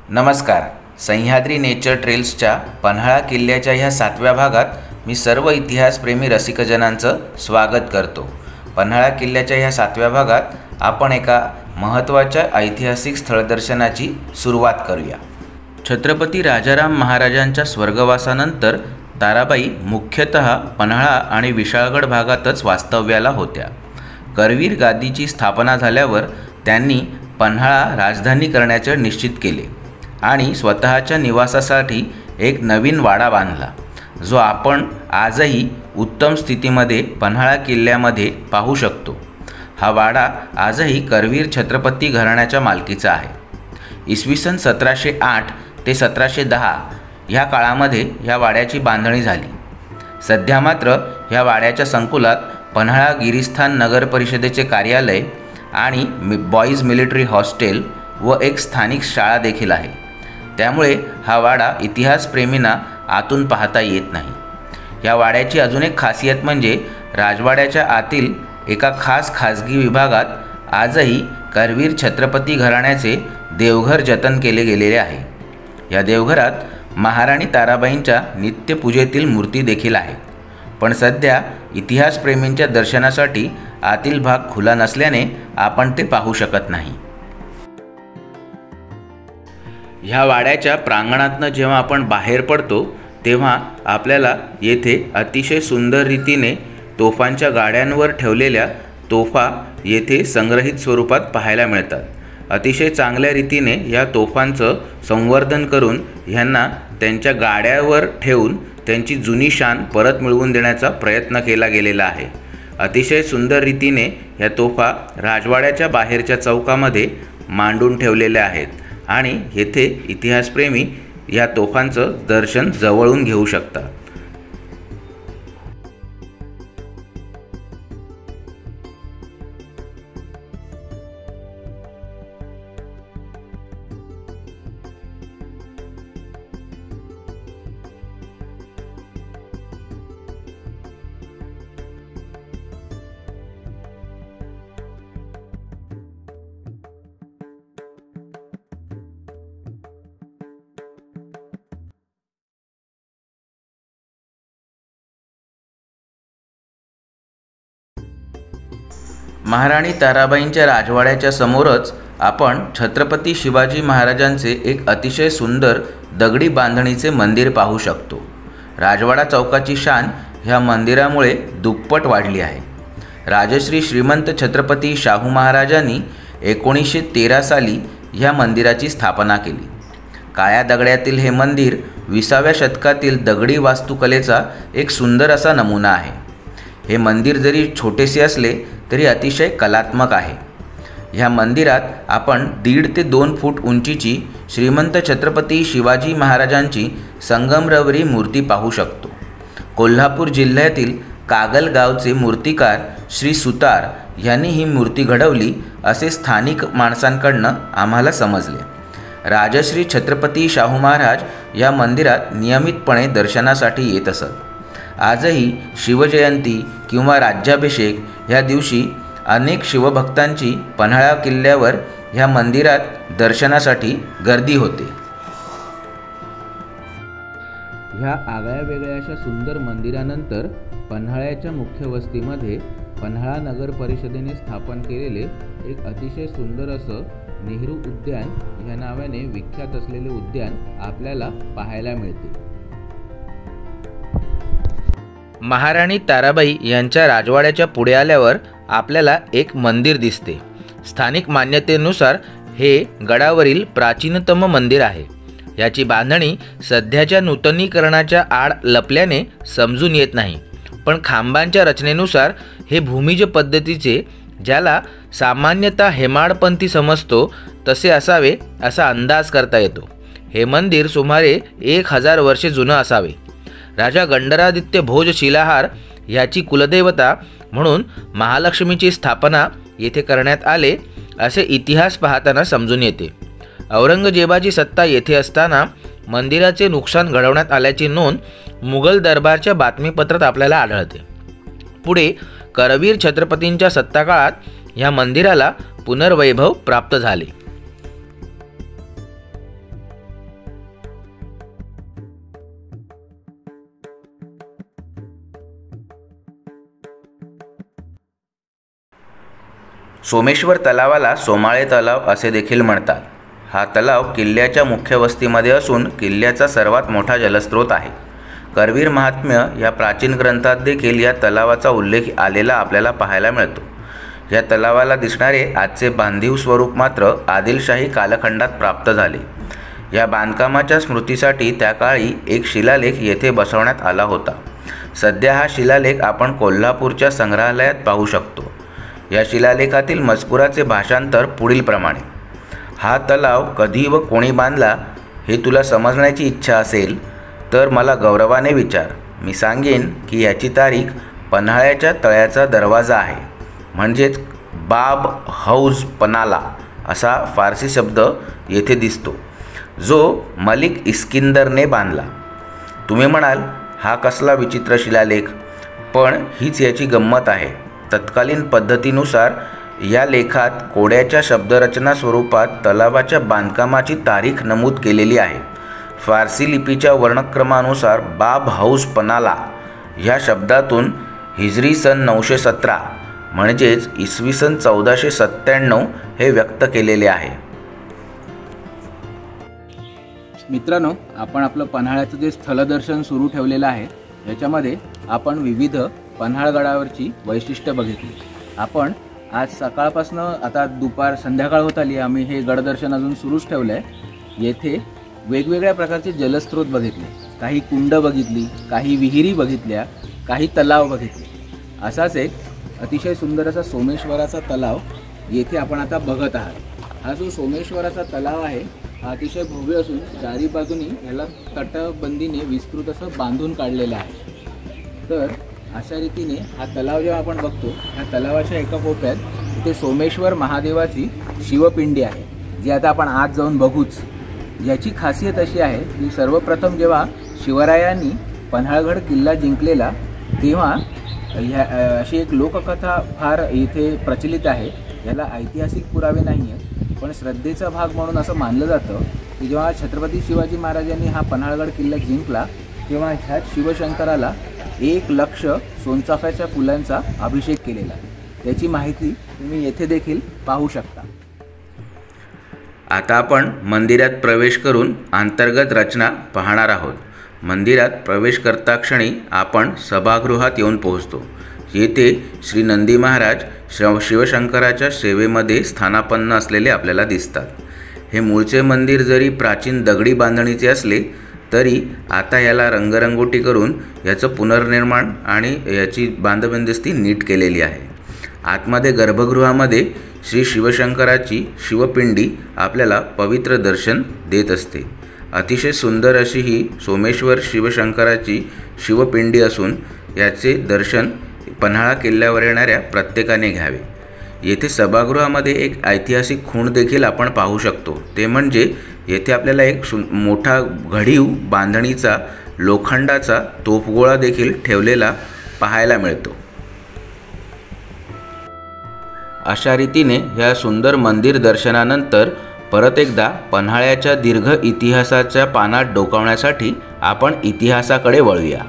नमस्कार. सह्याद्री नेचर ट्रेल्सच्या पन्हाळा किल्ल्याच्या ह्या 7व्या भागात मी सर्व इतिहासप्रेमी रसिकजनांचं स्वागत करतो. पन्हाळा किल्ल्याच्या ह्या 7व्या भागात आपण एका महत्त्वाच्या ऐतिहासिक स्थळदर्शनाची सुरुवात करूया. छत्रपती राजाराम महाराजांच्या स्वर्गवासानंतर ताराबाई मुख्यतः पन्हाळा आणि विशाळगड भागातच वास्तव्याला होत्या. करवीर गादीची स्थापना झाल्यावर त्यांनी पन्हाळा राजधानी करण्याचे निश्चित केले आणि स्वतःच्या निवासासाठी एक नवीन वाडा बांधला, जो आपण आजही उत्तम स्थितीमध्ये पन्हाळा किल्ल्यामध्ये पाहू शकतो. हा वाडा आजही करवीर छत्रपती घराण्याच्या मालकीचा आहे. इसवी सन 1708 ते 1710 ह्या काळामध्ये ह्या वाड्याची बांधणी झाली. सध्या मात्र ह्या वाड्याच्या संकुलात पन्हाळा गिरीस्थान नगर परिषदेचे कार्यालय आणि बॉईज मिलिटरी हॉस्टेल व एक स्थानिक शाळा देखील आहे. त्यामुळे हा वाडा इतिहासप्रेमींना आतून पाहता येत नाही. या वाड्याची अजून एक खासियत म्हणजे राजवाड्याच्या आतील एका खाजगी विभागात आजही करवीर छत्रपती घराण्याचे देवघर जतन केले गेलेले आहे. या देवघरात महाराणी ताराबाईंच्या नित्यपूजेतील मूर्ती देखील आहेत. पण सध्या इतिहासप्रेमींच्या दर्शनासाठी आतील भाग खुला नसल्याने आपण ते पाहू शकत नाही. ह्या वाड्याच्या प्रांगणातनं जेव्हा आपण बाहेर पडतो तेव्हा आपल्याला येथे अतिशय सुंदर रीतीने तोफांच्या गाड्यांवर ठेवलेल्या तोफा येथे संग्रहित स्वरूपात पाहायला मिळतात. अतिशय चांगल्या रीतीने या तोफांचं संवर्धन करून ह्यांना त्यांच्या गाड्यावर ठेवून त्यांची जुनी शान परत मिळवून देण्याचा प्रयत्न केला गेलेला आहे. अतिशय सुंदर रीतीने या तोफा राजवाड्याच्या बाहेरच्या चौकामध्ये मांडून ठेवलेल्या आहेत आणि येथे इतिहासप्रेमी या तोफांचं दर्शन जवळून घेऊ शकतात. महाराणी ताराबाईंच्या राजवाड्याच्या समोरच आपण छत्रपती शिवाजी महाराजांचे एक अतिशय सुंदर दगडी बांधणीचे मंदिर पाहू शकतो. राजवाडा चौकाची शान ह्या मंदिरामुळे दुप्पट वाढली आहे. राजश्री श्रीमंत छत्रपती शाहू महाराजांनी 1913 साली ह्या मंदिराची स्थापना केली. काळ्या दगडातील हे मंदिर 20व्या शतकातील दगडी वास्तुकलेचा एक सुंदर असा नमुना आहे. हे मंदिर जरी छोटेसे असले तरी अतिशय कलात्मक आहे. ह्या मंदिरात आपण 1.5 ते 2 फूट उंचीची श्रीमंत छत्रपती शिवाजी महाराजांची संगमरवरी मूर्ती पाहू शकतो. कोल्हापूर जिल्ह्यातील कागल गावचे मूर्तिकार श्री सुतार यांनी ही मूर्ती घडवली असे स्थानिक माणसांकडनं आम्हाला समजले. राजश्री छत्रपती शाहू महाराज या मंदिरात नियमितपणे दर्शनासाठी येत असत. आजही शिवजयंती किंवा राज्याभिषेक ह्या दिवशी अनेक शिवभक्तांची पन्हाळा किल्ल्यावर ह्या मंदिरात दर्शनासाठी गर्दी होते. ह्या आगळ्या वेगळ्या अशा सुंदर मंदिरानंतर पन्हाळ्याच्या मुख्य वस्तीमध्ये पन्हाळा नगर परिषदेने स्थापन केलेले एक अतिशय सुंदर असं नेहरू उद्यान ह्या नावाने विख्यात असलेले उद्यान आपल्याला पाहायला मिळते. महाराणी ताराबाई यांच्या राजवाड्याच्या पुढे आल्यावर आपल्याला एक मंदिर दिसते. स्थानिक मान्यतेनुसार हे गडावरील प्राचीनतम मंदिर आहे. याची बांधणी सध्याच्या नूतनीकरणाच्या आड लपल्याने समजून येत नाही, पण खांबांच्या रचनेनुसार हे भूमिज पद्धतीचे, ज्याला सामान्यतः हेमाडपंथी समजतो तसे असावे असा अंदाज करता येतो. हे मंदिर सुमारे 1000 वर्षे जुनं असावे. राजा गंडरादित्य भोज शिलाहार ह्याची कुलदेवता म्हणून महालक्ष्मीची स्थापना येथे करण्यात आले असे इतिहास पाहताना समजून येते. औरंगजेबाची सत्ता येथे असताना मंदिराचे नुकसान घडवण्यात आल्याची नोंद मुघल दरबारच्या बातमीपत्रात आपल्याला आढळते. पुढे करवीर छत्रपतींच्या सत्ताकाळात ह्या मंदिराला पुनर्वैभव प्राप्त झाले. सोमेश्वर तलावाला सोमाळे तलाव असे देखील म्हणतात. हा तलाव किल्ल्याच्या मुख्य वस्तीमध्ये असून किल्ल्याचा सर्वात मोठा जलस्रोत आहे. करवीर महात्म्य या प्राचीन ग्रंथात देखील या तलावाचा उल्लेख आलेला आपल्याला पाहायला मिळतो. या तलावाला दिसणारे आजचे बांधीव स्वरूप मात्र आदिलशाही कालखंडात प्राप्त झाले. या बांधकामाच्या स्मृतीसाठी त्या काळी एक शिलालेख येथे बसवण्यात आला होता. सध्या हा शिलालेख आपण कोल्हापूरच्या संग्रहालयात पाहू शकतो. या शिलालेखातील मजकुराचे भाषांतर पुढील प्रमाणे. हा तलाव कधी व कोणी बांधला हे तुला समजण्याची इच्छा असेल तर मला गौरवाने विचार. मी सांगेन की याची तारीख पन्हाळ्याच्या तळ्याचा दरवाजा आहे, म्हणजेच बाब हौज पनाला असा फारसी शब्द येथे दिसतो, जो मलिक इस्किंदरने बांधला. तुम्ही म्हणाल हा कसला विचित्र शिलालेख, पण हीच याची गंमत आहे. तत्कालीन पद्धतीनुसार या लेखात कोड्याच्या शब्दरचना स्वरूपात तलावाच्या बांधकामाची तारीख नमूद केलेली आहे. फारसी लिपीच्या वर्णक्रमानुसार बाब हौज पनाला ह्या शब्दातून हिजरी सन 917 म्हणजेच इसवी सन 1497 हे व्यक्त केलेले आहे. मित्रांनो, आपण आपलं पन्हाळ्याचं जे स्थलदर्शन सुरू ठेवलेलं आहे याच्यामध्ये आपण विविध पन्हाळगडावरची वैशिष्ट्य बघितली. आपण आज सकाळपासून आता संध्याकाळ होत आली, आम्ही हे गडदर्शन अजून सुरूच ठेवलं आहे. येथे वेगवेगळ्या प्रकारचे जलस्रोत बघितले, काही कुंड बघितली, काही विहिरी बघितल्या, काही तलाव बघितले. असाच एक अतिशय सुंदर असा सोमेश्वराचा तलाव येथे आपण आता बघत आहात. हा जो सोमेश्वराचा तलाव आहे हा अतिशय भव्य असून चारी बाजूनी याला तटबंदीने विस्तृत असं बांधून काढलेलं आहे. तर अशा रीतीने हा तलाव जेव्हा आपण बघतो, ह्या तलावाच्या एका कोपऱ्यात तिथे सोमेश्वर महादेवाची शिवपिंडी आहे, जी आता आपण आत जाऊन बघूच. याची खासियत अशी आहे की सर्वप्रथम जेव्हा शिवरायांनी पन्हाळगड किल्ला जिंकलेला तेव्हा अशी एक लोककथा फार इथे प्रचलित आहे. याला ऐतिहासिक पुरावे नाही आहेत, पण श्रद्धेचा भाग म्हणून असं मानलं जातं की जेव्हा छत्रपती शिवाजी महाराजांनी हा पन्हाळगड किल्ला जिंकला तेव्हा ह्याच शिवशंकराला 1,00,000 सोनचाफ्याच्या फुलांचा अभिषेक केलेला. त्याची माहिती तुम्ही येथे देखील पाहू शकता. आता आपण मंदिरात प्रवेश करून अंतर्गत रचना पाहणार आहोत. मंदिरात प्रवेश करता क्षणी आपण सभागृहात येऊन पोहोचतो. येथे श्री नंदी महाराज शिवशंकराच्या सेवेमध्ये स्थानापन्न असलेले आपल्याला दिसतात. हे मूळचे मंदिर जरी प्राचीन दगडी बांधणीचे असले तरी आता याला रंगरंगोटी करून याचं पुनर्निर्माण आणि याची बांधबंदिस्ती नीट केलेली आहे. आतमध्ये गर्भगृहामध्ये श्री शिवशंकराची शिवपिंडी आपल्याला पवित्र दर्शन देत असते. अतिशय सुंदर अशी ही सोमेश्वर शिवशंकराची शिवपिंडी असून याचे दर्शन पन्हाळा किल्ल्यावर येणाऱ्या प्रत्येकाने घ्यावे. येथे सभागृहामध्ये एक ऐतिहासिक खूण देखील आपण पाहू शकतो. ते म्हणजे येथे आपल्याला एक मोठा घडीव बांधणीचा लोखंडाचा तोफगोळा देखील ठेवलेला पाहायला मिळतो. अशा रीतीने या सुंदर मंदिर दर्शनानंतर परत एकदा पन्हाळ्याच्या दीर्घ इतिहासाच्या पानात डोकावण्यासाठी आपण इतिहासाकडे वळूया.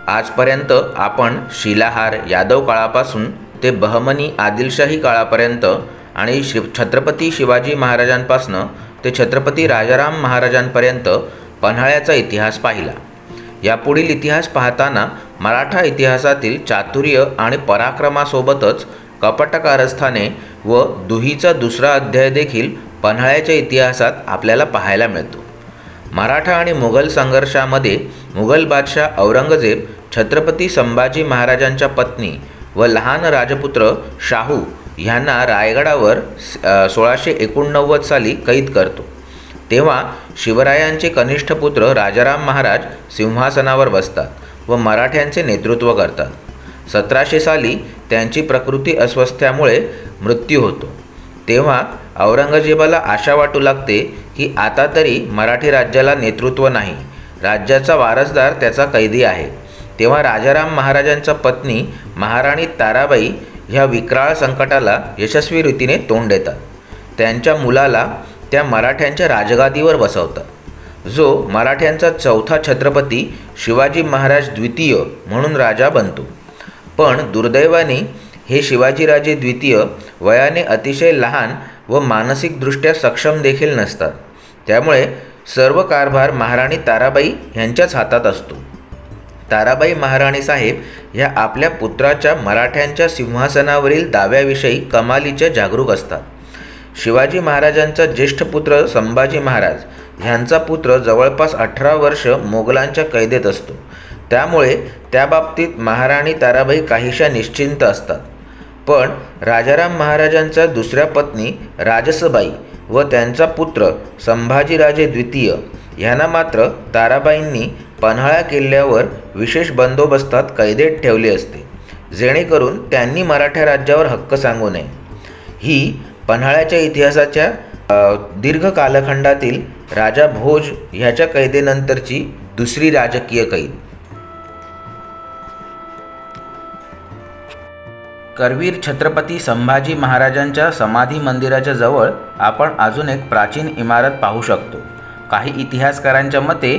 आजपर्यंत आपण शिलाहार यादव काळापासून ते बहमनी आदिलशाही काळापर्यंत आणि छत्रपती शिवाजी महाराजांपासून ते छत्रपती राजाराम महाराजांपर्यंत पन्हाळ्याचा इतिहास पाहिला. यापुढील इतिहास पाहताना मराठा इतिहासातील चातुर्य आणि पराक्रमासोबतच कपटकारस्थाने व दुहीचा दुसरा अध्याय देखील पन्हाळ्याच्या इतिहासात आपल्याला पाहायला मिळतो. मराठा आणि मुघल संघर्षामध्ये मुघल बादशाह औरंगजेब छत्रपती संभाजी महाराजांच्या पत्नी व लहान राजपुत्र शाहू ह्यांना रायगडावर 1689 साली कैद करतो. तेव्हा शिवरायांचे कनिष्ठ पुत्र राजाराम महाराज सिंहासनावर बसतात व मराठ्यांचे नेतृत्व करतात. 1700 साली त्यांची प्रकृती अस्वस्थ्यामुळे मृत्यू होतो. तेव्हा औरंगजेबाला आशा वाटू लागते की आता तरी मराठी राज्याला नेतृत्व नाही, राज्याचा वारसदार त्याचा कैदी आहे. तेव्हा राजाराम महाराजांच्या पत्नी महाराणी ताराबाई ह्या विक्राळ संकटाला यशस्वी रीतीने तोंड देतात. त्यांच्या मुलाला त्या मराठ्यांच्या राजगादीवर बसवतात, जो मराठ्यांचा चौथा छत्रपती शिवाजी महाराज द्वितीय म्हणून राजा बनतो. पण दुर्दैवाने हे शिवाजीराजे द्वितीय वयाने अतिशय लहान व मानसिकदृष्ट्या सक्षम देखील नसतात. त्यामुळे सर्व कारभार महाराणी ताराबाई यांच्याच हातात असतो. ताराबाई महाराणी साहेब ह्या आपल्या पुत्राच्या मराठ्यांच्या सिंहासनावरील दाव्याविषयी कमालीच्या जागरूक असतात. शिवाजी महाराजांचा ज्येष्ठ पुत्र संभाजी महाराज ह्यांचा पुत्र जवळपास 18 वर्ष मोगलांच्या कैदेत असतो. त्यामुळे त्या बाबतीत महाराणी ताराबाई काहीशा निश्चिंत असतात. पण राजाराम महाराजांच्या दुसऱ्या पत्नी राजसबाई व त्यांचा पुत्र संभाजीराजे द्वितीय ह्यांना मात्र ताराबाईंनी पन्हाळा किल्ल्यावर विशेष बंदोबस्तात कैदेत ठेवले असते, जेणेकरून त्यांनी मराठा राज्यावर हक्क सांगू नये. ही पन्हाळ्याच्या इतिहासाच्या दीर्घ कालखंडातील राजा भोज ह्याच्या कैदेनंतरची दुसरी राजकीय कैद. करवीर छत्रपती संभाजी महाराजांच्या समाधी मंदिराच्या जवळ आपण अजून एक प्राचीन इमारत पाहू शकतो. काही इतिहासकारांच्या मते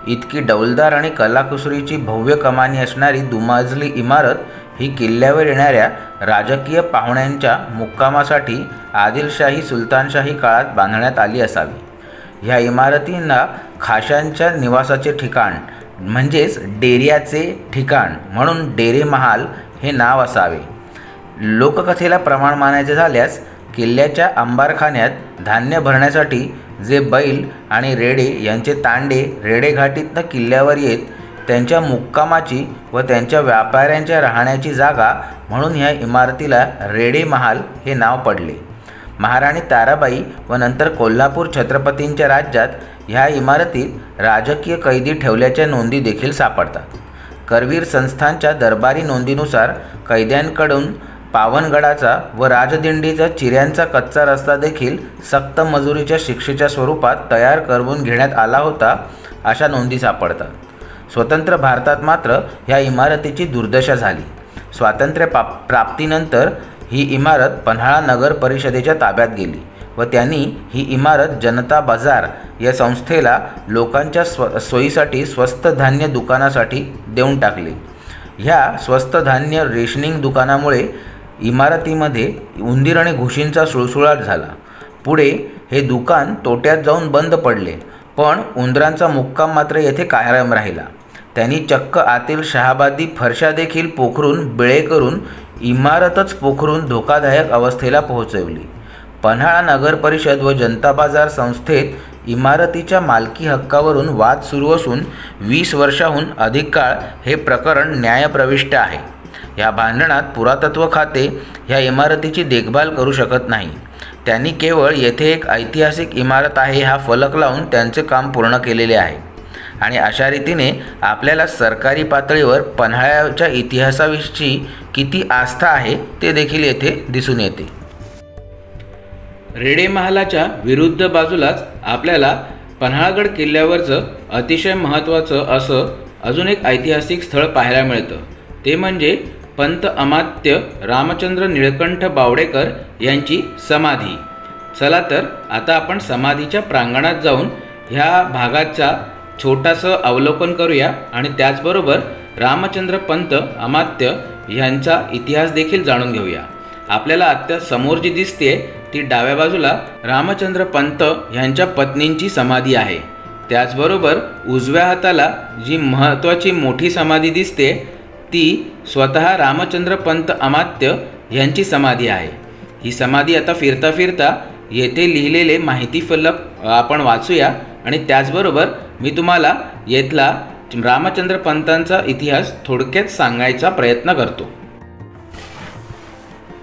इतकी डौलदार आणि कलाकुसरीची भव्य कमानी असणारी दुमजली इमारत ही किल्ल्यावर येणाऱ्या राजकीय पाहुण्यांच्या मुक्कामासाठी आदिलशाही सुलतानशाही काळात बांधण्यात आली असावी. ह्या इमारतींना खाशांच्या निवासाचे ठिकाण म्हणजेच डेऱ्याचे ठिकाण म्हणून डेरे महाल हे नाव असावे. लोककथेला प्रमाण मानायचे झाल्यास किल्ल्याच्या अंबारखान्यात धान्य भरण्यासाठी जे बैल आणि रेडे यांचे तांडे रेडेघाटीतनं किल्ल्यावर येत त्यांच्या मुक्कामाची व त्यांच्या व्यापाऱ्यांच्या राहण्याची जागा म्हणून ह्या इमारतीला रेडे महाल हे नाव पडले. महाराणी ताराबाई व नंतर कोल्हापूर छत्रपतींच्या राज्यात ह्या इमारतीत राजकीय कैदी ठेवल्याच्या नोंदी देखील सापडतात. करवीर संस्थानच्या दरबारी नोंदीनुसार कैद्यांकडून पावनगडाचा व राजदिंडीचा चिऱ्यांचा कच्चा रस्ता देखील सक्त मजुरीच्या शिक्षेच्या स्वरूपात तयार करून घेण्यात आला होता, अशा नोंदी सापडतात. स्वतंत्र भारतात मात्र ह्या इमारतीची दुर्दशा झाली. स्वातंत्र्य प्राप्तीनंतर ही इमारत पन्हाळा नगर परिषदेच्या ताब्यात गेली व त्यांनी ही इमारत जनता बाजार या संस्थेला लोकांच्या सोयीसाठी स्वस्त धान्य दुकानासाठी देऊन टाकली. ह्या स्वस्त धान्य रेशनिंग दुकानामुळे इमारतीमध्ये उंदीर आणि घुशींचा सुळसुळाट झाला. पुढे हे दुकान तोट्यात जाऊन बंद पडले, पण उंदरांचा मुक्काम मात्र येथे कायम राहिला. त्यांनी चक्क आतील शहाबादी फरशा देखील पोखरून बिळे करून इमारतच पोखरून धोकादायक अवस्थेला पोहोचवली. पन्हाळा नगर परिषद व जनता बाजार संस्थेत इमारतीच्या मालकी हक्कावरून वाद सुरू असून 20 वर्षाहून अधिक काळ हे प्रकरण न्यायप्रविष्ट आहे. या भांडणात पुरातत्व खाते ह्या इमारतीची देखभाल करू शकत नाही. त्यांनी केवळ येथे एक ऐतिहासिक इमारत आहे हा फलक लावून त्यांचे काम पूर्ण केलेले आहे. आणि अशा रीतीने आपल्याला सरकारी पातळीवर पन्हाळ्याच्या इतिहासाविषयी किती आस्था आहे ते देखील येथे दिसून येते. रेडे महालाच्या विरुद्ध बाजूलाच आपल्याला पन्हाळगड किल्ल्यावरचं अतिशय महत्त्वाचं असं अजून एक ऐतिहासिक स्थळ पाहायला मिळतं. ते म्हणजे पंत अमात्य रामचंद्र निळकंठ बावडेकर यांची समाधी. चला तर आता आपण समाधीच्या प्रांगणात जाऊन ह्या भागाचा छोटासं अवलोकन करूया आणि त्याचबरोबर रामचंद्र पंत अमात्य यांचा इतिहास देखील जाणून घेऊया. आपल्याला आता समोर जी दिसते ती डाव्या बाजूला रामचंद्र पंत यांच्या पत्नींची समाधी आहे. त्याचबरोबर उजव्या हाताला जी महत्त्वाची मोठी समाधी दिसते ती स्वतः रामचंद्र पंत अमात्य यांची समाधी आहे. ही समाधी आता फिरता फिरता येथे लिहिलेले माहिती फलक आपण वाचूया आणि त्याचबरोबर मी तुम्हाला येथला रामचंद्र पंतांचा इतिहास थोडक्यात सांगायचा प्रयत्न करतो.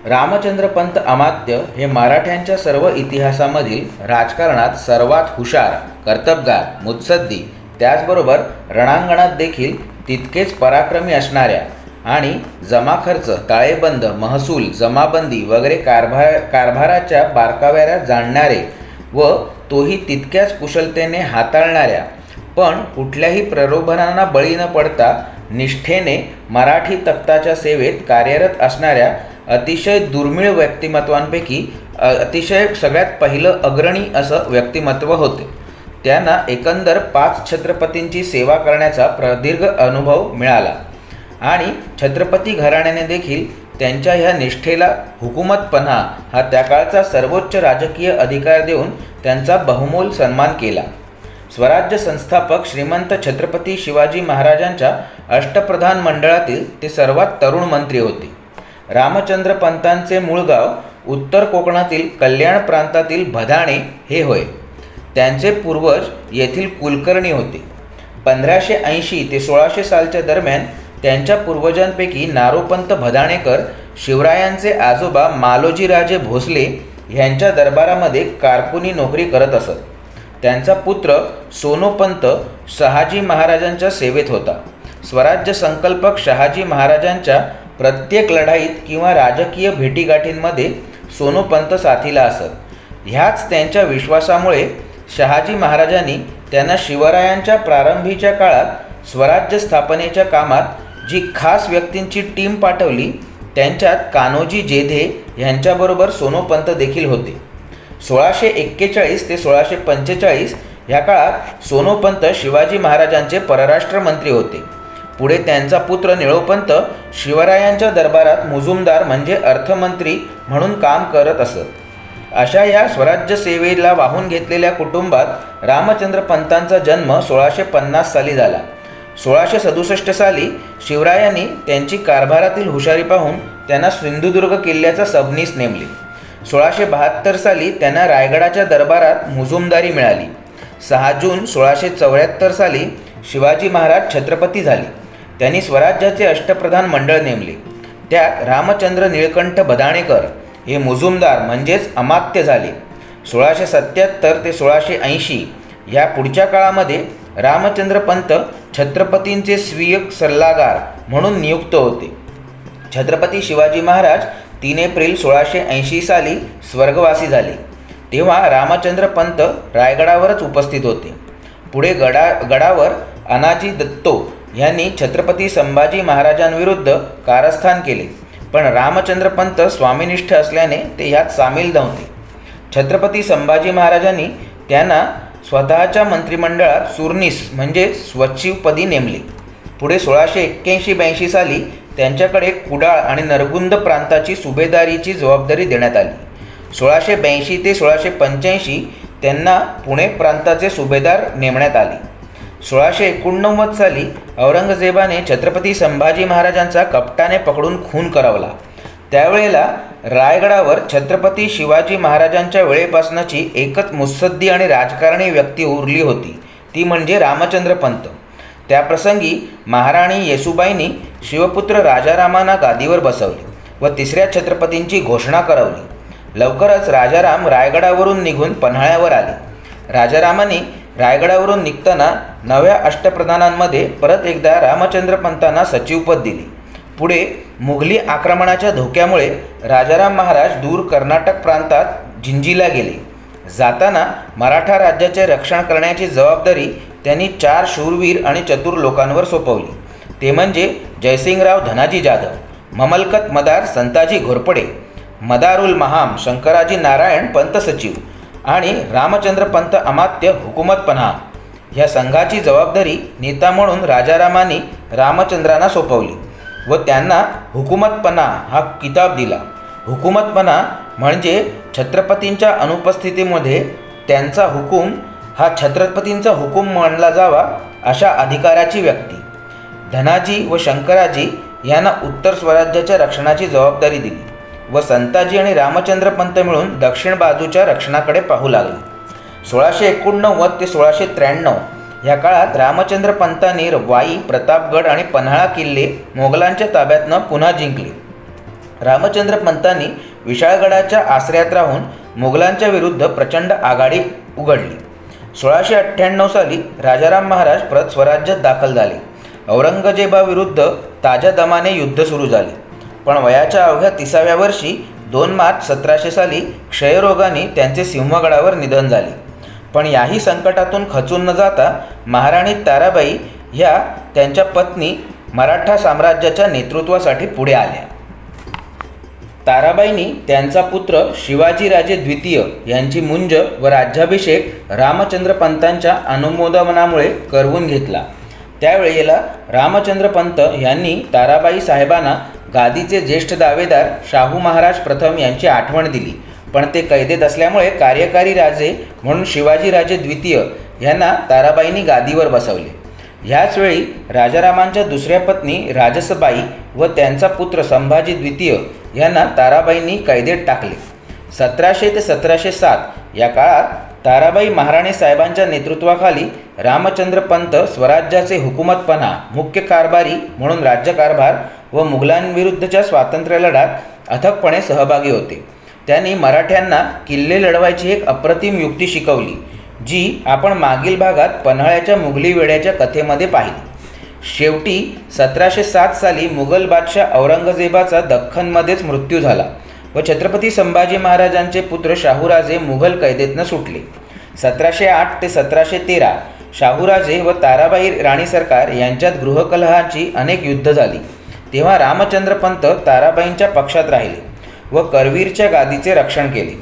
रामचंद्र पंत अमात्य हे मराठ्यांच्या सर्व इतिहासामधील राजकारणात सर्वात हुशार, कर्तबगार, मुत्सद्दी, त्याचबरोबर रणांगणात देखील तितकेच पराक्रमी असणाऱ्या आणि जमाखर्च, ताळेबंद, महसूल, जमाबंदी वगैरे कारभाराच्या बारकाव्याला जाणणारे व तोही तितक्याच कुशलतेने हाताळणाऱ्या, पण कुठल्याही प्रलोभनांना बळी न पडता निष्ठेने मराठी तख्ताच्या सेवेत कार्यरत असणाऱ्या अतिशय दुर्मिळ व्यक्तिमत्वांपैकी अतिशय सगळ्यात पहिलं अग्रणी असं व्यक्तिमत्व होते. त्यांना एकंदर 5 छत्रपतींची सेवा करण्याचा प्रदीर्घ अनुभव मिळाला आणि छत्रपती घराण्याने देखील त्यांच्या ह्या निष्ठेला हुकूमतपणा हा त्या काळचा सर्वोच्च राजकीय अधिकार देऊन त्यांचा बहुमोल सन्मान केला. स्वराज्य संस्थापक श्रीमंत छत्रपती शिवाजी महाराजांच्या अष्टप्रधान मंडळातील ते सर्वात तरुण मंत्री होते. रामचंद्र पंतांचे मूळ गाव उत्तर कोकणातील कल्याण प्रांतातील भदाणे हे होय. त्यांचे पूर्वज येथील कुलकर्णी होते. 1580 ते 1600 सालच्या दरम्यान त्यांच्या पूर्वजांपैकी नारोपंत भदाणेकर शिवरायांचे आजोबा मालोजीराजे भोसले यांच्या दरबारामध्ये कारकुनी नोकरी करत असत. त्यांचा पुत्र सोनोपंत शहाजी महाराजांच्या सेवेत होता. स्वराज्य संकल्पक शहाजी महाराजांच्या प्रत्येक लढाईत किंवा राजकीय भेटीगाठींमध्ये सोनोपंत साथीला असत. ह्याच त्यांच्या विश्वासामुळे शहाजी महाराजांनी त्यांना शिवरायांच्या प्रारंभीच्या काळात स्वराज्य स्थापनेच्या कामात जी खास व्यक्तींची टीम पाठवली त्यांच्यात कान्होजी जेधे यांच्याबरोबर सोनोपंत देखील होते. 1641 ते 1645 या काळात सोनोपंत शिवाजी महाराजांचे परराष्ट्र मंत्री होते. पुढे त्यांचा पुत्र निळोपंत शिवरायांच्या दरबारात मुजुमदार म्हणजे अर्थमंत्री म्हणून काम करत असत. अशा या स्वराज्य सेवेला वाहून घेतलेल्या कुटुंबात रामचंद्र पंतांचा जन्म 1650 साली झाला. 1667 साली शिवरायांनी त्यांची कारभारातील हुशारी पाहून त्यांना सिंधुदुर्ग किल्ल्याचा सबनीस नेमले. 1672 साली त्यांना रायगडाच्या दरबारात मुजुमदारी मिळाली. 6 जून 1674 साली शिवाजी महाराज छत्रपती झाले. त्यांनी स्वराज्याचे अष्टप्रधान मंडळ नेमले. त्यात रामचंद्र निळकंठ भदाणेकर हे मुजुमदार म्हणजेच अमात्य झाले. 1677 ते 1680 या पुढच्या काळामध्ये रामचंद्र पंत छत्रपतींचे स्वीय सल्लागार म्हणून नियुक्त होते. छत्रपती शिवाजी महाराज 3 एप्रिल 1680 साली स्वर्गवासी झाले. तेव्हा रामचंद्र पंत रायगडावरच उपस्थित होते. पुढे गडावर अनाजी दत्तो यांनी छत्रपती संभाजी महाराजांविरुद्ध कारस्थान केले, पण रामचंद्र पंत स्वामीनिष्ठ असल्याने ते ह्यात सामील नव्हते. छत्रपती संभाजी महाराजांनी त्यांना स्वतःच्या मंत्रिमंडळात सुरनीस म्हणजे सचिवपदी नेमले. पुढे 1681-82 साली त्यांच्याकडे कुडाळ आणि नरगुंद प्रांताची सुभेदारीची जबाबदारी देण्यात आली. 1682 ते 1685 त्यांना पुणे प्रांताचे सुभेदार नेमण्यात आले. 1689 साली औरंगजेबाने छत्रपती संभाजी महाराजांचा कपटाने पकडून खून करवला. त्यावेळेला रायगडावर छत्रपती शिवाजी महाराजांच्या वेळेपासूनची एकच मुत्सद्दी आणि राजकारणी व्यक्ती उरली होती, ती म्हणजे रामचंद्र पंत. त्याप्रसंगी महाराणी येसुबाईंनी शिवपुत्र राजारामांना गादीवर बसवले व 3ऱ्या छत्रपतींची घोषणा करवली. लवकरच राजाराम रायगडावरून निघून पन्हाळ्यावर आले. राजारामांनी रायगडावरून निघताना नव्या अष्टप्रधानांमध्ये परत एकदा रामचंद्र पंतांना सचिवपद दिले. पुढे मुघली आक्रमणाच्या धोक्यामुळे राजाराम महाराज दूर कर्नाटक प्रांतात जिंजीला गेले. जाताना मराठा राज्याचे रक्षण करण्याची जबाबदारी त्यांनी 4 शूरवीर आणि चतुर लोकांवर सोपवली. ते म्हणजे जयसिंगराव धनाजी जाधव, ममलकत मदार संताजी घोरपडे, मदारुल महाम शंकराजी नारायण पंत सचिव आणि रामचंद्र पंत अमात्य हुकूमतपणा. ह्या संघाची जबाबदारी नेता म्हणून राजारामांनी रामचंद्रांना सोपवली व त्यांना हुकूमतपणा हा किताब दिला. हुकूमतपणा म्हणजे छत्रपतींच्या अनुपस्थितीमध्ये त्यांचा हुकूम हा छत्रपतींचा हुकूम मानला जावा अशा अधिकाराची व्यक्ती. धनाजी व शंकराजी यांना उत्तर स्वराज्याच्या रक्षणाची जबाबदारी दिली व संताजी आणि रामचंद्र पंत मिळून दक्षिण बाजूच्या रक्षणाकडे पाहू लागले. 1689 ते 1693 या काळात रामचंद्र पंतांनी वाई, प्रतापगड आणि पन्हाळा किल्ले मोगलांच्या ताब्यातनं पुन्हा जिंकले. रामचंद्र पंतांनी विशाळगडाच्या आश्रयात राहून मोगलांच्या विरुद्ध प्रचंड आघाडी उघडली. 1698 साली राजाराम महाराज परत स्वराज्यात दाखल झाले. औरंगजेबाविरुद्ध ताज्या दमाने युद्ध सुरू झाले, पण वयाच्या अवघ्या 30व्या वर्षी 2 मार्च 1700 साली क्षयरोगाने त्यांचे सिंहगडावर निधन झाले. पण याही संकटातून खचून न जाता महाराणी ताराबाई ह्या त्यांच्या पत्नी मराठा साम्राज्याच्या नेतृत्वासाठी पुढे आल्या. ताराबाईंनी त्यांचा पुत्र शिवाजीराजे द्वितीय यांची मुंज व राज्याभिषेक रामचंद्र पंतांच्या अनुमोदनामुळे करवून घेतला। त्यावेळेला रामचंद्र पंत यांनी ताराबाई साहेबांना गादीचे ज्येष्ठ दावेदार शाहू महाराज प्रथम यांची आठवण दिली, पण ते कैदेत असल्यामुळे कार्यकारी राजे म्हणून शिवाजीराजे द्वितीय यांना ताराबाईंनी गादीवर बसवले। ह्याचवेळी राजारामांच्या दुसऱ्या पत्नी राजसबाई व त्यांचा पुत्र संभाजी द्वितीय यांना ताराबाईंनी कैदेत टाकले। 1700 ते 1707 या काळात ताराबाई महाराणी साहेबांच्या नेतृत्वाखाली रामचंद्र पंत स्वराज्याचे हुकूमतपणा, मुख्य कारभारी म्हणून राज्यकारभार व मुघलांविरुद्धच्या स्वातंत्र्य लढ्यात अथकपणे सहभागी होते। त्यांनी मराठ्यांना किल्ले लढवायची एक अप्रतिम युक्ती शिकवली, जी आपण मागील भागात पन्हाळ्याच्या मुघली वेड्याच्या कथेमध्ये पाहिली। शेवटी 1707 साली मुघल बादशाह औरंगजेबाचा दख्खनमध्येच मृत्यू झाला व छत्रपती संभाजी महाराजांचे पुत्र शाहूराजे मुघल कैदेतनं सुटले। 1708 ते 1713 शाहूराजे व ताराबाई राणी सरकार यांच्यात गृहकलहाची अनेक युद्ध झाली, तेव्हा रामचंद्र पंत ताराबाईंच्या पक्षात राहिले व करवीरच्या गादीचे रक्षण केले।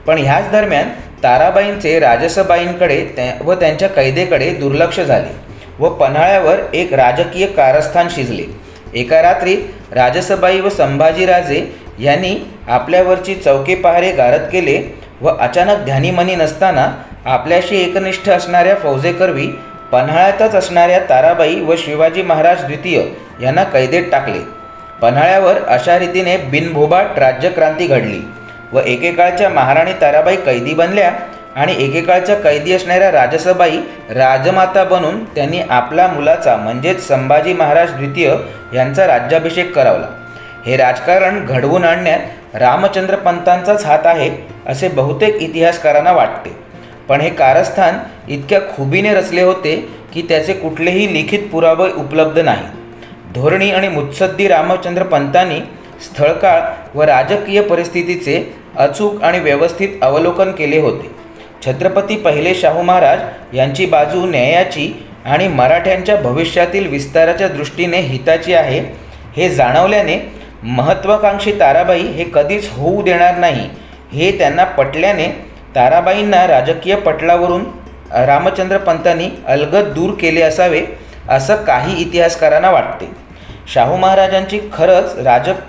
पण ह्याच दरम्यान ताराबाईंचे राजसबाईंकडे व त्यांच्या कैदेकडे दुर्लक्ष झाले व पन्हाळ्यावर एक राजकीय कारस्थान शिजले। एका रात्री राजसबाई व संभाजीराजे यांनी आपल्यावरची चौके पहारे गारद केले व अचानक ध्यानीमनी नसताना आपल्याशी एकनिष्ठ असणाऱ्या फौजेकरवी पन्हाळ्यातच असणाऱ्या ताराबाई व शिवाजी महाराज द्वितीय यांना कैदेत टाकले। पन्हाळ्यावर अशा रीतीने बिनभोभाट राज्यक्रांती घडली व एकेकाळच्या महाराणी ताराबाई कैदी बनल्या आणि एकेकाळच्या कैदी असणाऱ्या राजसबाई राजमाता बनून त्यांनी आपल्या मुलाचा म्हणजेच संभाजी महाराज द्वितीय यांचा राज्याभिषेक करावला। हे राजकारण घडवून आणण्यात रामचंद्र पंतांचाच हात आहे असे बहुतेक इतिहासकारांना वाटते, पण हे कारस्थान इतक्या खुबीने रचले होते की त्याचे कुठलेही लिखित पुरावे उपलब्ध नाही। धोरणी आणि मुत्सद्दी रामचंद्र पंतांनी स्थळकाळ व राजकीय परिस्थितीचे अचूक आणि व्यवस्थित अवलोकन केले होते। छत्रपती पहिले शाहू महाराज यांची बाजू न्यायाची आणि मराठ्यांच्या भविष्यातील विस्ताराच्या दृष्टीने हिताची आहे हे जाणवल्याने महत्त्वाकांक्षी ताराबाई हे कधीच होऊ देणार नाही हे त्यांना पटल्याने ताराबाईंना राजकीय पटलावरून रामचंद्र पंतांनी अलगद दूर केले असावे असं काही इतिहासकारांना वाटते। शाहू महाराजांची खरंच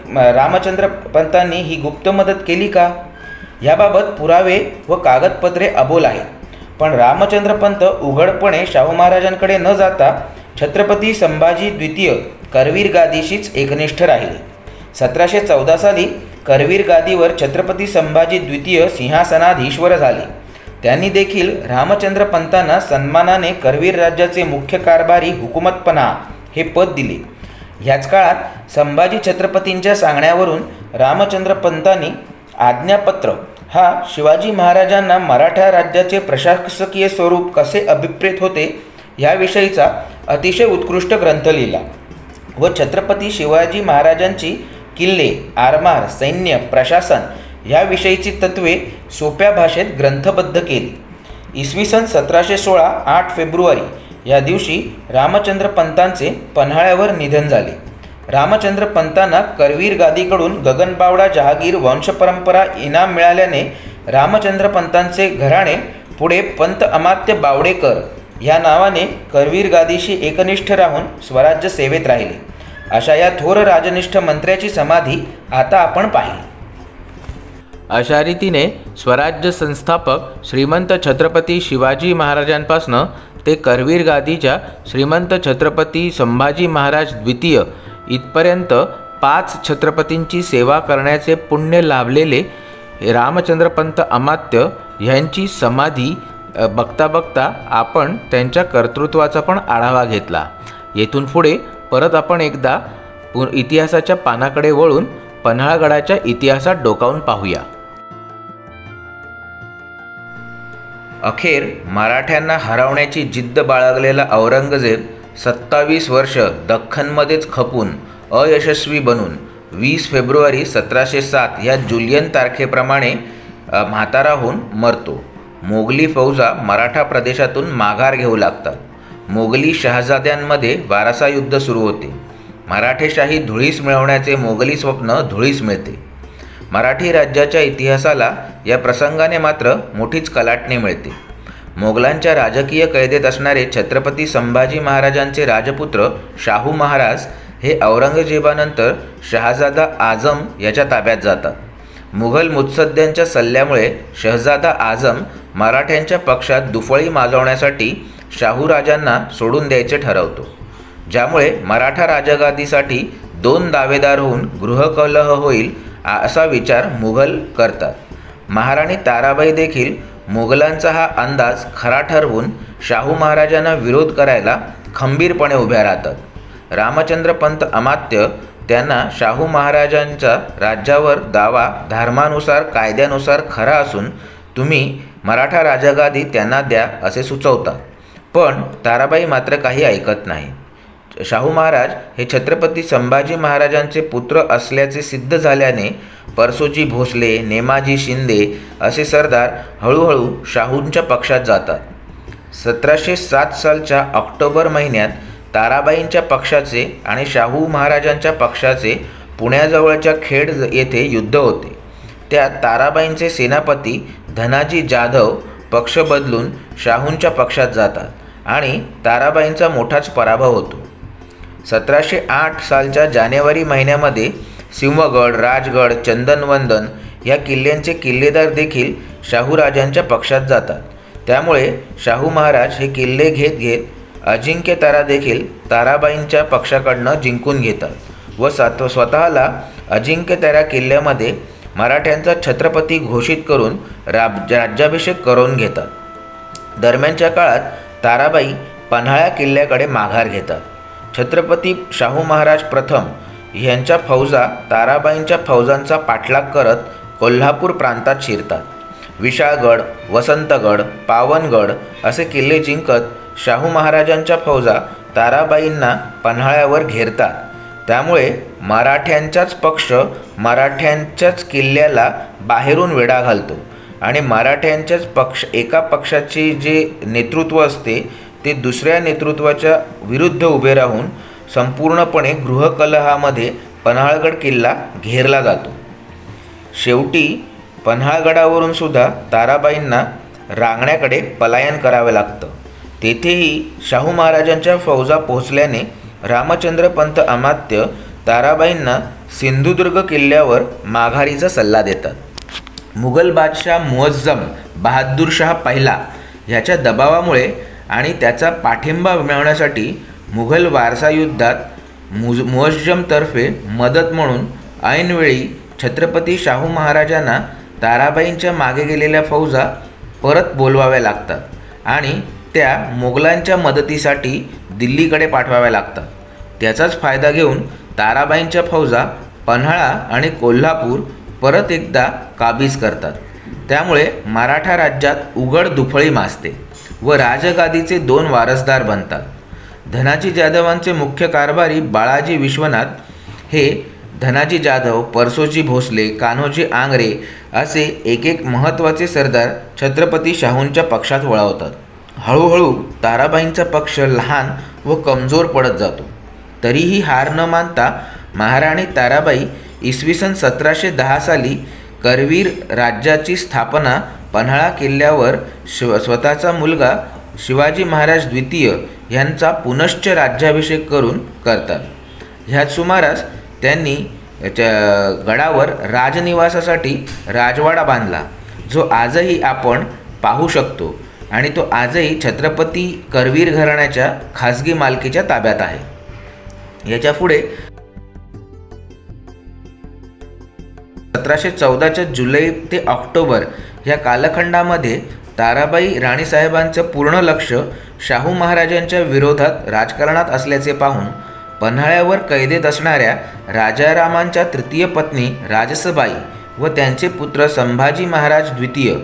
रामचंद्र पंतांनी ही गुप्त मदत केली का, याबाबत पुरावे व कागदपत्रे अबोल आहेत, पण रामचंद्र पंत उघडपणे शाहू महाराजांकडे न जाता छत्रपती संभाजी द्वितीय करवीर गादीशीच एकनिष्ठ राहिले। 1714 साली करवीर गादीवर छत्रपती संभाजी द्वितीय सिंहासनाधीश्वर झाले। त्यांनी देखील रामचंद्र पंतांना सन्मानाने करवीर राज्याचे मुख्य कारभारी हुकूमतपणा हे पद दिले। ह्याच काळात संभाजी छत्रपतींच्या सांगण्यावरून रामचंद्र पंतांनी आज्ञापत्र हा शिवाजी महाराजांना मराठा राज्याचे प्रशासकीय स्वरूप कसे अभिप्रेत होते याविषयीचा अतिशय उत्कृष्ट ग्रंथ लिहिला व छत्रपती शिवाजी महाराजांची किल्ले, आरमार, सैन्य, प्रशासन याविषयीची तत्त्वे सोप्या भाषेत ग्रंथबद्ध केली। इसवी सन 1716 8 फेब्रुवारी या दिवशी रामचंद्र पंतांचे पन्हाळ्यावर निधन झाले। रामचंद्र पंतांना करवीर गादीकडून गगनबावडा जहागीर वंशपरंपरा इनाम मिळाल्याने रामचंद्र पंतांचे घराणे पुढे पंत अमात्य बावडेकर या नावाने करवीर गादीशी एकनिष्ठ राहून स्वराज्य सेवेत राहिले। अशा या थोर राजनिष्ठ मंत्र्याची समाधी आता आपण पाहिली। अशा रीतीने स्वराज्य संस्थापक श्रीमंत छत्रपती शिवाजी महाराजांपासून ते करवीर गादीच्या श्रीमंत छत्रपती संभाजी महाराज द्वितीय इथपर्यंत 5 छत्रपतींची सेवा करण्याचे पुण्य लाभलेले रामचंद्रपंत अमात्य यांची समाधी बघता बघता आपण त्यांच्या कर्तृत्वाचा पण आढावा घेतला। येथून पुढे परत आपण एकदा इतिहासाच्या पानाकडे वळून पन्हाळगडाच्या इतिहासात डोकावून पाहूया। अखेर मराठ्यांना हरवण्याची जिद्द बाळगलेला औरंगजेब 27 वर्ष दख्खनमध्येच खपून अयशस्वी बनून 20 फेब्रुवारी 1707 या जुलियन तारखेप्रमाणे म्हातारा होऊन मरतो। मोगली फौजा मराठा प्रदेशातून माघार घेऊ लागतात। मोगली शहाजाद्यांमध्ये वारसा युद्ध सुरू होते। मराठेशाही धुळीस मिळवण्याचे मोगली स्वप्न धुळीस मिळते। मराठी राज्याच्या इतिहासाला या प्रसंगाने मात्र मोठीच कलाटणी मिळते. मोगलांच्या राजकीय कैदेत असणारे छत्रपती संभाजी महाराजांचे राजपुत्र शाहू महाराज हे औरंगजेबानंतर शहाजादा आझम याच्या ताब्यात जातात. मुघल मुत्सद्द्यांच्या सल्ल्यामुळे शहजादा आझम मराठ्यांच्या पक्षात दुफळी माजवण्यासाठी शाहू राजांना सोडून द्यायचे ठरवतो, ज्यामुळे मराठा राजगादीसाठी 2 दावेदार होऊन गृहकलह होईल असा विचार मुघल करतात. महाराणी ताराबाई देखील मुघलांचा हा अंदाज खरा ठरवून शाहू महाराजांना विरोध करायला खंबीरपणे उभ्या राहतात. रामचंद्र पंत अमात्य त्यांना शाहू महाराजांचा राज्यावर दावा धर्मानुसार कायद्यानुसार खरा असून तुम्ही मराठा राजगादी त्यांना द्या असे सुचवतात. पण ताराबाई मात्र काही ऐकत नाही. शाहू महाराज हे छत्रपती संभाजी महाराजांचे पुत्र असल्याचे सिद्ध झाल्याने परसोजी भोसले, नेमाजी शिंदे असे सरदार हळूहळू शाहूंच्या पक्षात जातात. 1707 सालच्या ऑक्टोबर महिन्यात ताराबाईंच्या पक्षाचे आणि शाहू महाराजांच्या पक्षाचे पुण्याजवळच्या खेड येथे युद्ध होते. त्यात ताराबाईंचे सेनापती धनाजी जाधव पक्ष बदलून शाहूंच्या पक्षात जातात आणि ताराबाईंचा मोठाच पराभव होतो. 1708 सालच्या जानेवारी महिन्यामध्ये सिंहगड, राजगड, चंदनवंदन या किल्ल्यांचे किल्लेदार देखील शाहू राजांच्या पक्षात जातात. त्यामुळे शाहू महाराज हे किल्ले घेत घेत अजिंक्यतारा देखील ताराबाईंच्या पक्षाकडनं जिंकून घेतात व स्वतःला अजिंक्यतारा किल्ल्यामध्ये मराठ्यांचा छत्रपती घोषित करून राज्याभिषेक करून घेतात. दरम्यानच्या काळात ताराबाई पन्हाळा किल्ल्याकडे माघार घेतात. छत्रपती शाहू महाराज प्रथम यांच्या फौजा ताराबाईंच्या फौजांचा पाठलाग करत कोल्हापूर प्रांतात शिरतात. विशाळगड, वसंतगड, पावनगड असे किल्ले जिंकत शाहू महाराजांच्या फौजा ताराबाईंना पन्हाळ्यावर घेरतात. त्यामुळे मराठ्यांचाच पक्ष मराठ्यांच्याच किल्ल्याला बाहेरून वेढा घालतो आणि मराठ्यांच्याच एका पक्षाचे जे नेतृत्व असते ते दुसऱ्या नेतृत्वाच्या विरुद्ध उभे राहून संपूर्णपणे गृहकलहामध्ये पन्हाळगड किल्ला घेरला जातो. शेवटी पन्हाळगडावरून सुद्धा ताराबाईंना रांगण्याकडे पलायन करावे लागतं. तेथेही शाहू महाराजांच्या फौजा पोहोचल्याने रामचंद्र पंत अमात्य ताराबाईंना सिंधुदुर्ग किल्ल्यावर माघारीचा सल्ला देतात. मुघल बादशाह मुअज्जम बहादूर शाह पहिला ह्याच्या दबावामुळे आणि त्याचा पाठिंबा मिळवण्यासाठी मुघल वारसा युद्धात मुअज्जमतर्फे मदत म्हणून ऐनवेळी छत्रपती शाहू महाराजांना ताराबाईंच्या मागे गेलेल्या फौजा परत बोलवाव्या लागतात आणि त्या मोगलांच्या मदतीसाठी दिल्लीकडे पाठवाव्या लागतात. त्याचाच फायदा घेऊन ताराबाईंच्या फौजा पन्हाळा आणि कोल्हापूर परत एकदा काबीज करतात. त्यामुळे मराठा राज्यात उघड दुफळी माजते व राजगादीचे 2 वारसदार बनतात. धनाजी जाधवांचे मुख्य कारभारी बाळाजी विश्वनाथ हे धनाजी जाधव, परसोजी भोसले, कान्होजी आंग्रे असे एक महत्त्वाचे सरदार छत्रपती शाहूंच्या पक्षात वळवतात. हळूहळू ताराबाईंचा पक्ष लहान व कमजोर पडत जातो. तरीही हार न मानता महाराणी ताराबाई इसवी सन 1710 साली करवीर राज्याची स्थापना पन्हाळा किल्ल्यावर स्वतःचा मुलगा शिवाजी महाराज द्वितीय यांचा पुनश्च राज्याभिषेक करून करतात. ह्याच सुमारास त्यांनी गडावर राजनिवासासाठी राजवाडा बांधला, जो आजही आपण पाहू शकतो आणि तो आजही छत्रपती करवीर घराण्याच्या खाजगी मालकीच्या ताब्यात आहे. याच्या पुढे 1714च्या जुलै ते ऑक्टोबर या कालखंडामध्ये ताराबाई राणीसाहेबांचं पूर्ण लक्ष शाहू महाराजांच्या विरोधात राजकारणात असल्याचे पाहून पन्हाळ्यावर कैदेत असणाऱ्या राजारामांच्या तृतीय पत्नी राजसबाई व त्यांचे पुत्र संभाजी महाराज द्वितीय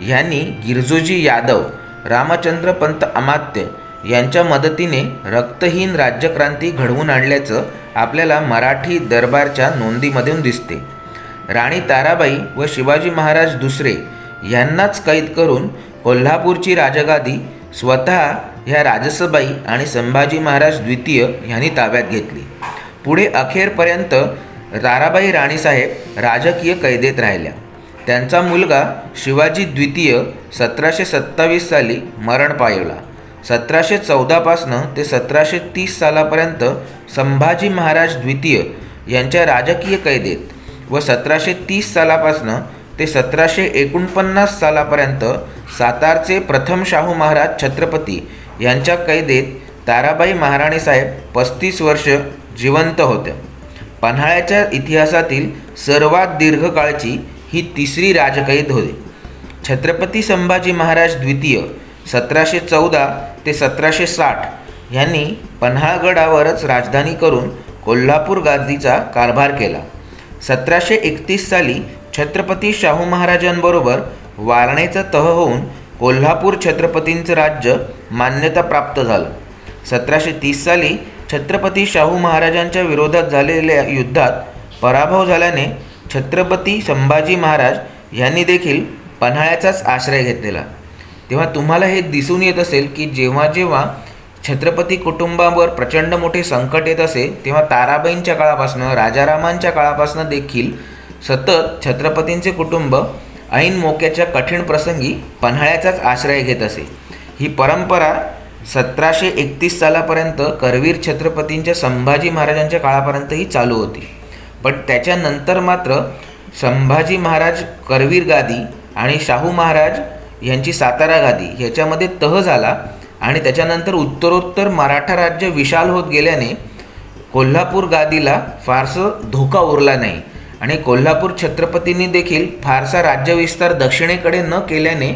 यांनी गिरजोजी यादव, रामचंद्र पंत अमात्य यांच्या मदतीने रक्तहीन राज्यक्रांती घडवून आणल्याचं आपल्याला मराठी दरबारच्या नोंदीमधून दिसते. राणी ताराबाई व शिवाजी महाराज दुसरे यांनाच कैद करून कोल्हापूरची राजगादी स्वतः ह्या राजसबाई आणि संभाजी महाराज द्वितीय यांनी ताब्यात घेतली. पुढे अखेरपर्यंत ताराबाई राणीसाहेब राजकीय कैदेत राहिल्या. त्यांचा मुलगा शिवाजी द्वितीय 1727 साली मरण पावला. 1714 ते 1730 सालापर्यंत संभाजी महाराज द्वितीय यांच्या राजकीय कैदेत व 1730 सालापासून ते 1749 सालापर्यंत सातारचे प्रथम शाहू महाराज छत्रपती यांच्या कैदेत ताराबाई महाराणी साहेब 35 वर्ष जिवंत होत्या. पन्हाळ्याच्या इतिहासातील सर्वात दीर्घकाळची ही तिसरी राजकैद होती. छत्रपती संभाजी महाराज द्वितीय 1714 ते 1760 यांनी पन्हाळगडावरच राजधानी करून कोल्हापूर गादीचा कारभार केला. 1731 साली छत्रपती शाहू महाराजांबरोबर वारणेचा तह होऊन कोल्हापूर छत्रपतींचं राज्य मान्यता प्राप्त झालं. 1730 साली छत्रपती शाहू महाराजांच्या विरोधात झालेल्या युद्धात पराभव झाल्याने छत्रपती संभाजी महाराज यांनी देखील पन्हाळ्याचाच आश्रय घेतलेला. तेव्हा तुम्हाला हे दिसून येत असेल की जेव्हा जेव्हा छत्रपती कुटुंबावर प्रचंड मोठे संकट येत असे तेव्हा ताराबाईंच्या काळापासून राजारामांच्या काळापासून देखील सतत छत्रपतींचे कुटुंब ऐन मोक्याच्या कठीण प्रसंगी पन्हाळ्याचाच आश्रय घेत असे. ही परंपरा 1731 सालापर्यंत करवीर छत्रपतींच्या संभाजी महाराजांच्या काळापर्यंतही चालू होती. पण त्याच्यानंतर मात्र संभाजी महाराज करवीर गादी आणि शाहू महाराज यांची सातारा गादी ह्याच्यामध्ये तह झाला आणि त्याच्यानंतर उत्तरोत्तर मराठा राज्य विशाल होत गेल्याने कोल्हापूर गादीला फारसं धोका उरला नाही आणि कोल्हापूर छत्रपतींनी देखील फारसा राज्यविस्तार दक्षिणेकडे न केल्याने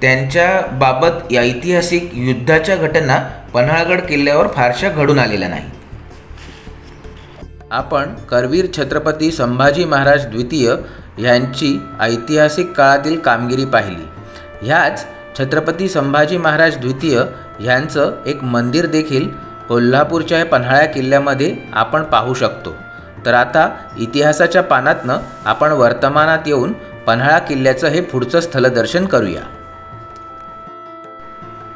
त्यांच्याबाबत या ऐतिहासिक युद्धाच्या घटना पन्हाळगड किल्ल्यावर फारशा घडून आलेल्या नाही. आपण करवीर छत्रपती संभाजी महाराज द्वितीय यांची ऐतिहासिक काळातील कामगिरी पाहिली. ह्याच छत्रपती संभाजी महाराज द्वितीय यांचं एक मंदिर देखील कोल्हापूरच्या पन्हाळा किल्ल्यामध्ये आपण पाहू शकतो. तर आता इतिहासाच्या पानातनं आपण वर्तमानात येऊन पन्हाळा किल्ल्याचं हे पुढचं स्थलदर्शन करूया.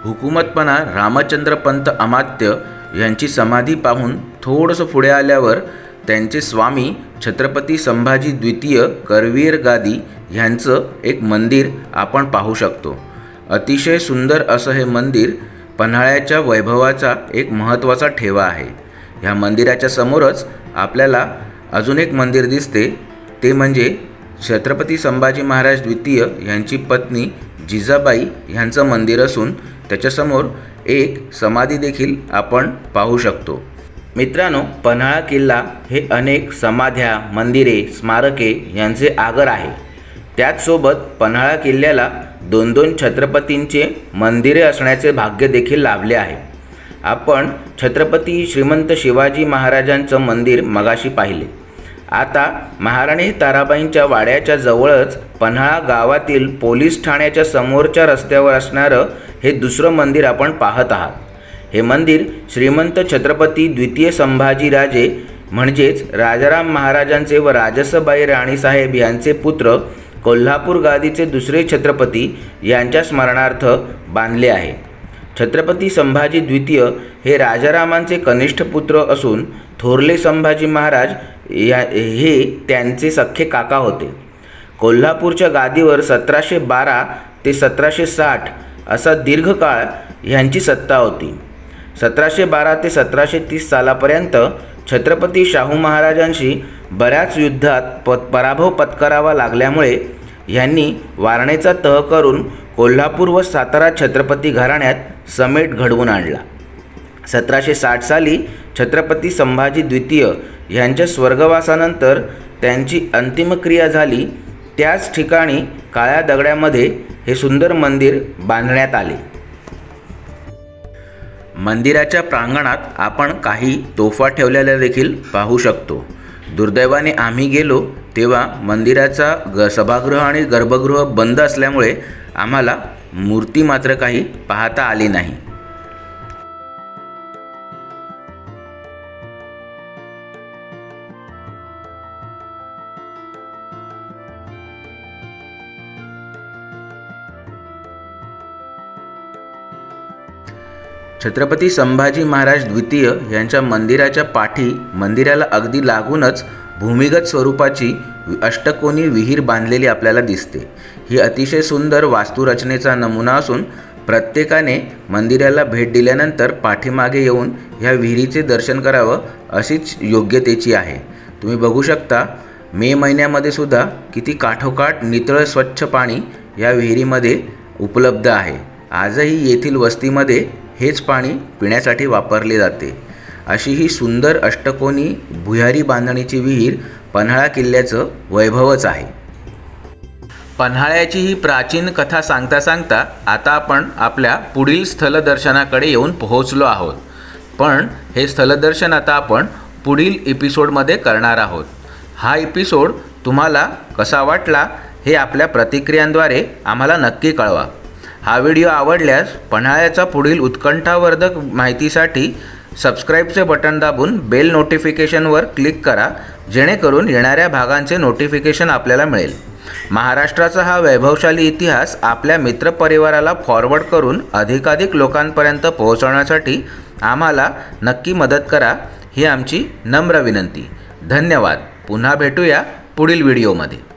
हुकुमतपणा रामचंद्र पंत अमात्य यांची समाधी पाहून थोडंसं पुढे आल्यावर त्यांचे स्वामी छत्रपती संभाजी द्वितीय करवीर गादी ह्यांचं एक मंदिर आपण पाहू शकतो. अतिशय सुंदर असं हे मंदिर पन्हाळ्याच्या वैभवाचा एक महत्त्वाचा ठेवा आहे. ह्या मंदिराच्या समोरच आपल्याला अजून एक मंदिर दिसते, ते म्हणजे छत्रपती संभाजी महाराज द्वितीय यांची पत्नी जिजाबाई ह्यांचं मंदिर असून त्याच्यासमोर एक समाधी देखील आपण पाहू शकतो. मित्रांनो, पन्हाळा किल्ला हे अनेक समाध्या, मंदिरे, स्मारके यांचे आगर आहे. त्याचसोबत पन्हाळा किल्ल्याला 2-2 छत्रपतींचे मंदिरे असण्याचे भाग्य देखील लाभले आहे. आपण छत्रपती श्रीमंत शिवाजी महाराजांचं मंदिर मगाशी पाहिले. आता महाराणी ताराबाईंच्या वाड्याच्या जवळच पन्हाळा गावातील पोलीस ठाण्याच्या समोरच्या रस्त्यावर असणारं हे दुसरं मंदिर आपण पाहत आहात. हे मंदिर श्रीमंत छत्रपती द्वितीय संभाजीराजे म्हणजेच राजाराम महाराजांचे व राजसबाई राणीसाहेब यांचे पुत्र कोल्हापूर गादीचे दुसरे छत्रपती यांच्या स्मरणार्थ बांधले आहे. छत्रपती संभाजी द्वितीय हे राजारामांचे कनिष्ठ पुत्र असून थोरले संभाजी महाराज हे त्यांचे सख्खे काका होते. कोल्हापूरच्या गादीवर 1712 ते 1760 असा दीर्घकाळ ह्यांची सत्ता होती. 1712 ते 1730 सालापर्यंत छत्रपती शाहू महाराजांशी बऱ्याच युद्धात पराभव पत्करावा लागल्यामुळे यांनी वारणेचा तह करून कोल्हापूर व सातारा छत्रपती घराण्यात समेट घडवून आणला. 1760 साली छत्रपती संभाजी द्वितीय यांच्या स्वर्गवासानंतर त्यांची अंतिमक्रिया झाली. त्याच ठिकाणी काळ्या दगडामध्ये हे सुंदर मंदिर बांधण्यात आले. मंदिराच्या प्रांगणात आपण काही तोफा ठेवलेल्या देखील पाहू शकतो. दुर्दैवाने आम्ही गेलो तेव्हा मंदिराचा सभागृह आणि गर्भगृह बंद असल्यामुळे आम्हाला मूर्ती मात्र काही पाहता आली नाही. छत्रपती संभाजी महाराज द्वितीय यांच्या मंदिराच्या पाठी मंदिराला अगदी लागूनच भूमिगत स्वरूपाची अष्टकोनी विहीर बांधलेली आपल्याला दिसते। ही अतिशय सुंदर वास्तुरचनेचा नमुना असून प्रत्येकाने मंदिराला भेट दिल्यानंतर पाठीमागे येऊन ह्या विहिरीचे दर्शन करावं अशीच योग्यतेची आहे। तुम्ही बघू शकता मे महिन्यामध्ये सुद्धा किती काठोकाठ नितळ स्वच्छ पाणी या विहिरीमध्ये उपलब्ध आहे। आजही येथील वस्तीमध्ये हेच पाणी पिण्यासाठी वापरले जाते। अशी ही सुंदर अष्टकोनी भुयारी बांधणीची विहीर पन्हाळा किल्ल्याचं वैभवच आहे। पन्हाळ्याची ही प्राचीन कथा सांगता सांगता आता आपण आपल्या पुढील स्थलदर्शनाकडे येऊन पोहोचलो आहोत। पण हे स्थलदर्शन आता आपण पुढील एपिसोडमध्ये करणार आहोत। हा एपिसोड तुम्हाला कसा वाटला हे आपल्या प्रतिक्रियांद्वारे आम्हाला नक्की कळवा। हा व्हिडिओ आवडल्यास पन्हाळ्याचा पुढील उत्कंठावर्धक माहितीसाठी सबस्क्राईबचे बटन दाबून बेल नोटिफिकेशनवर क्लिक करा, जेणेकरून येणाऱ्या भागांचे नोटिफिकेशन आपल्याला मिळेल। महाराष्ट्राचा हा वैभवशाली इतिहास आपल्या मित्रपरिवाराला फॉरवर्ड करून अधिकाधिक लोकांपर्यंत पोहोचवण्यासाठी आम्हाला नक्की मदत करा, ही आमची नम्र विनंती। धन्यवाद। पुन्हा भेटूया पुढील व्हिडिओमध्ये।